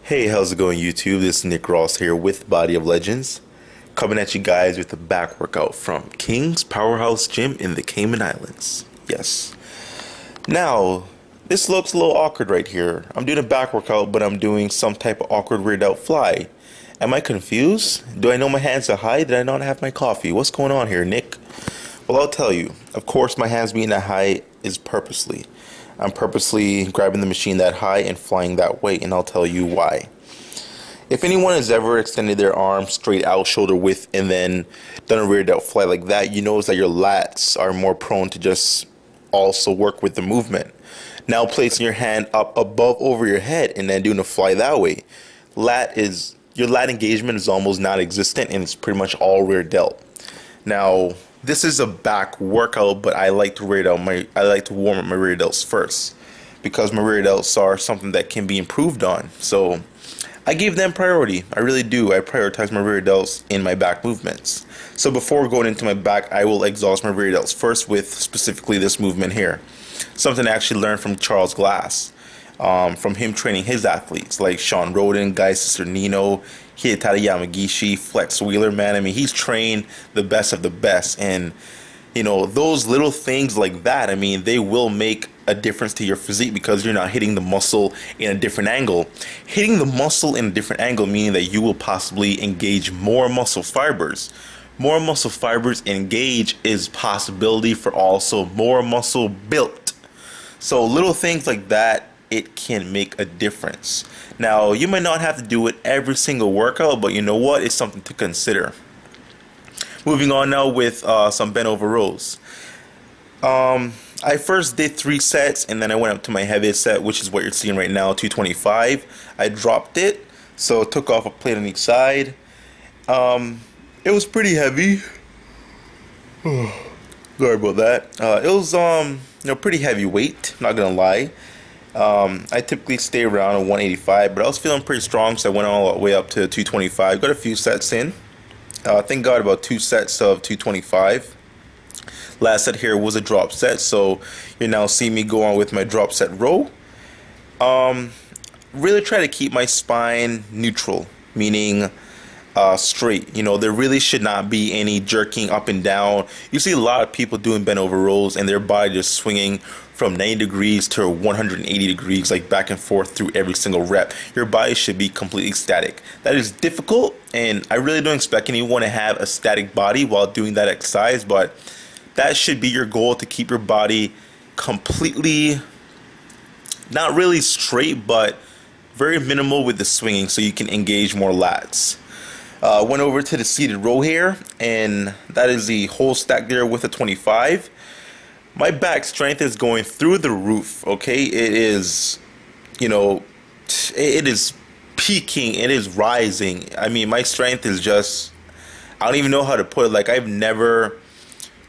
Hey, how's it going, YouTube? This is Nick Ross here with Body of Legends, coming at you guys with a back workout from King's Powerhouse Gym in the Cayman Islands. Yes. Now, this looks a little awkward right here. I'm doing a back workout, but I'm doing some type of awkward rear delt fly. Am I confused? Do I know my hands are high? Did I not have my coffee? What's going on here, Nick? Well, I'll tell you. Of course, my hands being that high is purposely. I'm purposely grabbing the machine that high and flying that way, and I'll tell you why. If anyone has ever extended their arm straight out, shoulder width, and then done a rear delt fly like that, you notice that your lats are more prone to just also work with the movement. Now placing your hand up above over your head and then doing a fly that way, your lat engagement is almost non-existent, and it's pretty much all rear delt. Now, this is a back workout, but I like to warm up my rear delts first, because my rear delts are something that can be improved on. So I give them priority. I really do. I prioritize my rear delts in my back movements. So before going into my back, I will exhaust my rear delts first with specifically this movement here. Something I actually learned from Charles Glass, from him training his athletes like Sean Roden, Guy Cisternino, Hidetaka Yamagishi, Flex Wheeler, man. I mean, he's trained the best of the best, and you know, those little things like that, I mean, they will make a difference to your physique because you're not hitting the muscle in a different angle. Hitting the muscle in a different angle meaning that you will possibly engage more muscle fibers. More muscle fibers engage is possibility for also more muscle built. So little things like that, it can make a difference. Now, you might not have to do it every single workout, but you know what? It's something to consider. Moving on now with some Bentover rows. I first did 3 sets, and then I went up to my heaviest set, which is what you're seeing right now, 225. I dropped it, so took off a plate on each side. It was pretty heavy. Sorry about that. It was pretty heavy weight, not gonna lie. I typically stay around 185, but I was feeling pretty strong, so I went all the way up to 225. Got a few sets in. Thank God, about 2 sets of 225. Last set here was a drop set, so you now see me go on with my drop set row. Really try to keep my spine neutral, meaning straight. You know, there really should not be any jerking up and down. You see a lot of people doing Bentover rows and their body just swinging from 90 degrees to 180 degrees, like back and forth through every single rep. Your body should be completely static. That is difficult, and I really don't expect anyone to have a static body while doing that exercise, but that should be your goal, to keep your body completely, not really straight, but very minimal with the swinging so you can engage more lats. Went over to the seated row here, and that is the whole stack there with a 25. My back strength is going through the roof, okay? It is, you know, it is peaking, it is rising. I mean, my strength is just, I don't even know how to put it. Like, I've never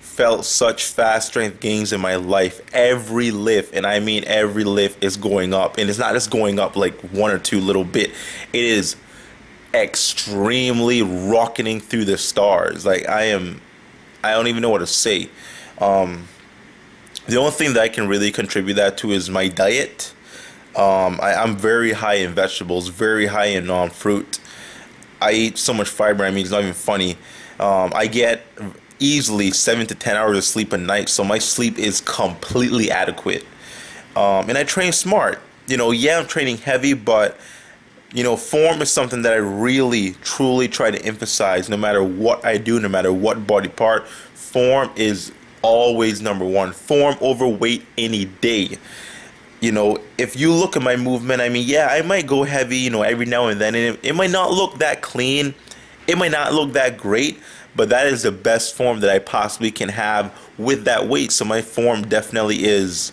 felt such fast strength gains in my life. Every lift, and I mean every lift, is going up, and it's not just going up like 1 or 2 little bit. It is extremely rocketing through the stars. Like, I don't even know what to say. The only thing that I can really contribute that to is my diet. I'm very high in vegetables, very high in fruit. I eat so much fiber, I mean, it's not even funny. I get easily 7 to 10 hours of sleep a night, so my sleep is completely adequate. And I train smart. You know, yeah, I'm training heavy, but you know, form is something that I really, truly try to emphasize. No matter what I do, no matter what body part, form is always number one. Form over weight any day. You know, if you look at my movement, I mean, yeah, I might go heavy, you know, every now and then, and it might not look that clean, it might not look that great, but that is the best form that I possibly can have with that weight. So my form definitely is,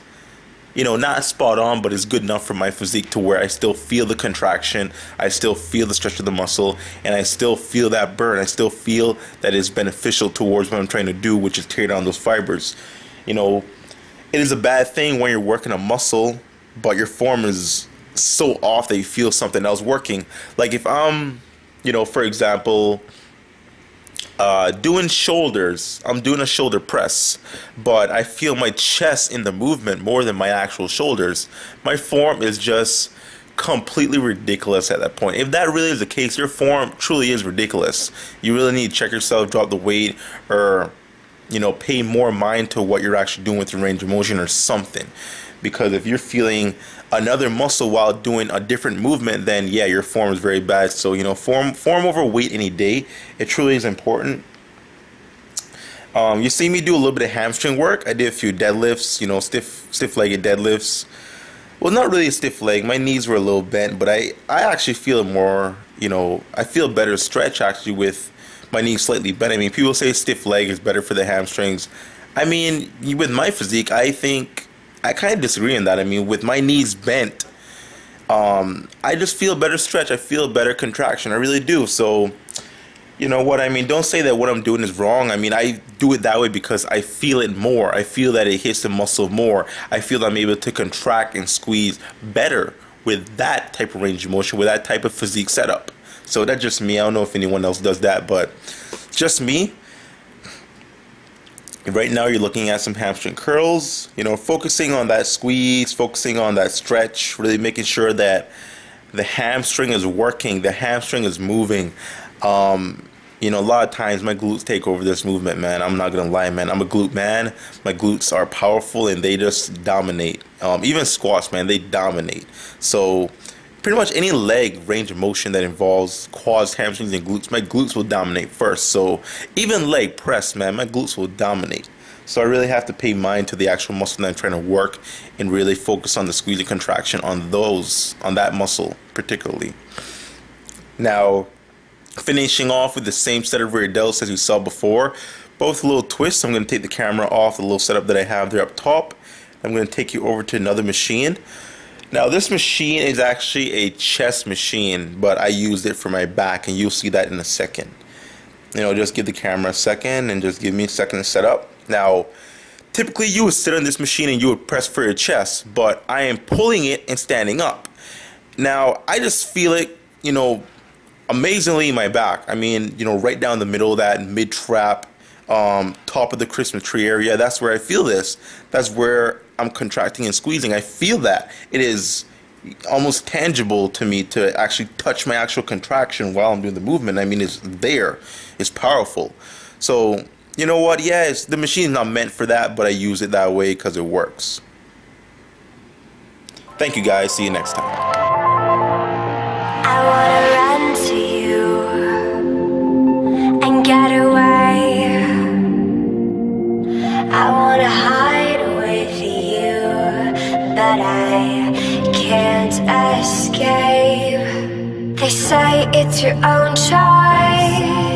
you know, not spot on, but it's good enough for my physique to where I still feel the contraction, I still feel the stretch of the muscle, and I still feel that burn. I still feel that it's beneficial towards what I'm trying to do, which is tear down those fibers. You know, it is a bad thing when you're working a muscle, but your form is so off that you feel something else working. Like if I'm, you know, for example, doing shoulders, I'm doing a shoulder press, but I feel my chest in the movement more than my actual shoulders. My form is just completely ridiculous at that point. If that really is the case, your form truly is ridiculous. You really need to check yourself, drop the weight, or, you know, pay more mind to what you're actually doing with your range of motion or something. Because if you're feeling another muscle while doing a different movement, then yeah, your form is very bad. So, you know, form over weight any day. It truly is important. You see me do a little bit of hamstring work. I did a few deadlifts, you know, stiff-legged deadlifts. Well, not really a stiff leg. My knees were a little bent, but I actually feel more, you know, I feel better stretch actually with my knees slightly bent. I mean, people say stiff leg is better for the hamstrings. I mean, with my physique, I think I kind of disagree on that. I mean, with my knees bent, I just feel better stretch. I feel better contraction. I really do. So, you know what I mean? Don't say that what I'm doing is wrong. I mean, I do it that way because I feel it more. I feel that it hits the muscle more. I feel I'm able to contract and squeeze better with that type of range of motion, with that type of physique setup. So that's just me. I don't know if anyone else does that, but just me. Right now you're looking at some hamstring curls, you know, focusing on that squeeze, focusing on that stretch, really making sure that the hamstring is working, the hamstring is moving. You know, a lot of times my glutes take over this movement, man. I'm not gonna lie, man. I'm a glute man. My glutes are powerful and they just dominate. Even squats, man, they dominate. So pretty much any leg range of motion that involves quads, hamstrings, and glutes, my glutes will dominate first. So even leg press, man, my glutes will dominate. So I really have to pay mind to the actual muscle that I'm trying to work and really focus on the squeeze and contraction on that muscle particularly. Now, finishing off with the same set of rear delts as you saw before, both little twists. I'm going to take the camera off the little setup that I have there up top. I'm going to take you over to another machine. Now this machine is actually a chest machine, but I used it for my back, and you'll see that in a second. You know, just give the camera a second and just give me a second to set up. Now, typically you would sit on this machine and you would press for your chest, but I am pulling it and standing up. Now, I just feel it, you know, amazingly in my back. I mean, you know, right down the middle of that mid-trap, top of the Christmas tree area. That's where I feel this. That's where I'm contracting and squeezing. I feel that. It is almost tangible to me to actually touch my actual contraction while I'm doing the movement. I mean, it's there. It's powerful. So, you know what? Yeah, the machine's not meant for that, but I use it that way because it works. Thank you, guys. See you next time. I wanna run to you and get away. I wanna hide with you, but I can't escape. They say it's your own choice,